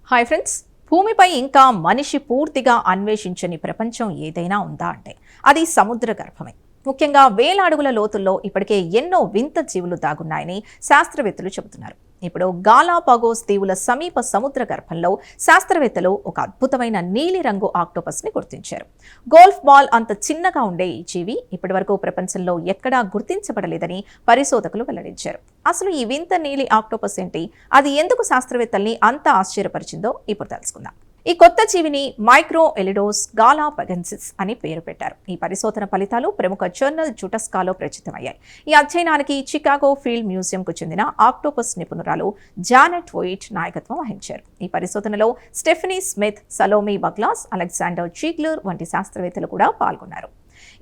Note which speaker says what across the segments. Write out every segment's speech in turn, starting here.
Speaker 1: Hi friends. భూమిపై ఇంకా మనిషి పూర్తిగా అన్వేషించని ప్రపంచం ఏదైనా ఉందా అంటే అది సముద్ర గర్భమే. ముఖ్యంగా వేల అడుగుల లోతుల్లో ఇప్పటికే ఎన్నో వింత జీవులు దాగున్నాయని శాస్త్రవేత్తలు చెబుతున్నారు. ఇప్పుడు గాలాపాగోస్ దీవుల సమీప సముద్ర గర్భంలో శాస్త్రవేత్తలు ఒక అద్భుతమైన నీలిరంగు ఆక్టోపస్ ని గుర్తించారు. గోల్ఫ్ బాల్ అంత చిన్నగా ఉండే ఈ జీవి ఇప్పటివరకు ప్రపంచంలో ఎక్కడా గుర్తించబడలేదని పరిశోధకులు వెల్లడించారు. అసలు ఈ వింత నీలి ఆక్టోపస్ ఏంటి, అది ఎందుకు శాస్త్రవేత్తల్ని అంత ఆశ్చర్యపరిచిందో ఇప్పుడు తెలుసుకుందాం. ఈ కొత్త జీవిని మైక్రో ఎలిడోస్ గాలాపగెన్సిస్ అని పేరు పెట్టారు. ఈ పరిశోధన ఫలితాలు ప్రముఖ జర్నల్ జుటస్కాలో ప్రచురితమయ్యాయి. ఈ అధ్యయనానికి చికాగో ఫీల్డ్ మ్యూజియంకు చెందిన ఆక్టోపస్ నిపుణురాలు జానెట్ వోయిట్ నాయకత్వం వహించారు. ఈ పరిశోధనలో స్టెఫనీ స్మిత్, సలోమి బగ్లాస్, అలెగ్జాండర్ చీగ్లర్ వంటి శాస్త్రవేత్తలు కూడా పాల్గొన్నారు.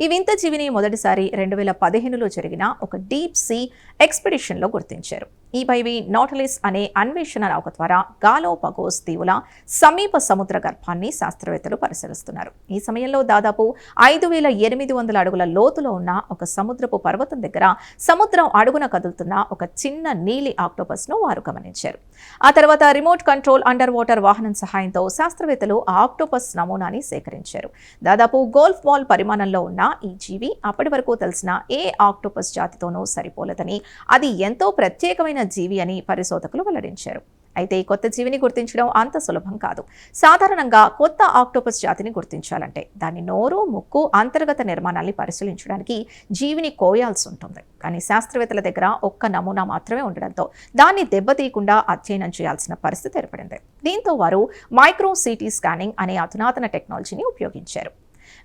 Speaker 1: ఈ వింత జీవిని మొదటిసారి 2015లో జరిగిన ఒక డీప్ సీ ఎక్స్పెడిషన్లో గుర్తించారు. ఈ పైవి నాటలిస్ అనే అన్వేషణ నౌక ద్వారా గాలాపాగోస్ దీవుల సమీప సముద్ర గర్భాన్ని శాస్త్రవేత్తలు పరిశీలిస్తున్నారు. ఈ సమయంలో దాదాపు 5800 అడుగుల లోతులో ఉన్న ఒక సముద్రపు పర్వతం దగ్గర సముద్రం అడుగున కదులుతున్న ఒక చిన్న నీలి ఆక్టోపస్ ను వారు గమనించారు. ఆ తర్వాత రిమోట్ కంట్రోల్ అండర్ వాటర్ వాహనం సహాయంతో శాస్త్రవేత్తలు ఆ ఆక్టోపస్ నమూనాని సేకరించారు. దాదాపు గోల్ఫ్ బాల్ పరిమాణంలో ఉన్న ఈ జీవి అప్పటి వరకు తెలిసిన ఏ ఆక్టోపస్ జాతితోనూ సరిపోలేదని, అది ఎంతో ప్రత్యేకమైన జీవి అని పరిశోధకులు వెల్లడించారు. అయితే ఈ కొత్త జీవిని గుర్తించడం అంత సులభం కాదు. సాధారణంగా కొత్త ఆక్టోపస్ జాతిని గుర్తించాలంటే దాని నోరు, ముక్కు, అంతర్గత నిర్మాణాన్ని పరిశీలించడానికి జీవిని కోయాల్సి ఉంటుంది. కానీ శాస్త్రవేత్తల దగ్గర ఒక్క నమూనా మాత్రమే ఉండడంతో దాన్ని దెబ్బతీయకుండా అధ్యయనం చేయాల్సిన పరిస్థితి ఏర్పడింది. దీంతో వారు మైక్రో సిటీ స్కానింగ్ అనే అధునాతన టెక్నాలజీని ఉపయోగించారు.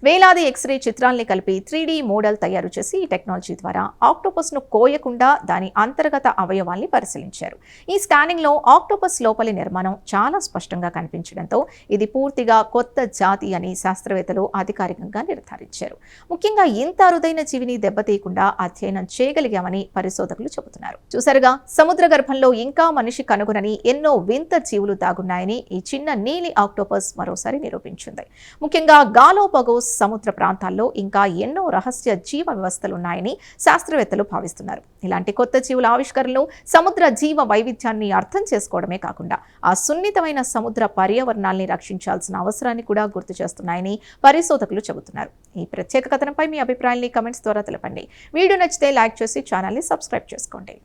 Speaker 1: వేలాది ఎక్స్రే చిత్రాల్ని కలిపి 3D మోడల్ తయారు చేసి ఈ టెక్నాలజీ ద్వారా ఆక్టోపస్ ను కోయకుండా దాని అంతర్గత అవయవాల్ని పరిశీలించారు. ఈ స్కానింగ్ లో ఆక్టోపస్ లోపలి నిర్మాణం చాలా స్పష్టంగా కనిపించడంతో ఇది పూర్తిగా కొత్త జాతి అని శాస్త్రవేత్తలు అధికారికంగా నిర్ధారించారు. ముఖ్యంగా ఇంత అరుదైన జీవిని దెబ్బతీయకుండా అధ్యయనం చేయగలిగామని పరిశోధకులు చెబుతున్నారు. చూసారుగా, సముద్ర గర్భంలో ఇంకా మనిషి కనుగొనని ఎన్నో వింత జీవులు దాగున్నాయని ఈ చిన్న నీలి ఆక్టోపస్ మరోసారి నిరూపించింది. ముఖ్యంగా గాలాపాగోస్ సముద్ర ప్రాంతాల్లో ఇంకా ఎన్నో రహస్య జీవ వ్యవస్థలున్నాయని శాస్త్రవేత్తలు భావిస్తున్నారు. ఇలాంటి కొత్త జీవుల ఆవిష్కరణలు సముద్ర జీవ వైవిధ్యాన్ని అర్థం చేసుకోవడమే కాకుండా ఆ సున్నితమైన సముద్ర పర్యావరణాల్ని రక్షించాల్సిన అవసరాన్ని కూడా గుర్తు చేస్తున్నాయని పరిశోధకులు చెబుతున్నారు. ఈ ప్రత్యేక కథనంపై మీ అభిప్రాయాన్ని కమెంట్స్ ద్వారా తెలపండి. వీడియో నచ్చితే లైక్ చేసి ఛానల్ని సబ్స్క్రైబ్ చేసుకోండి.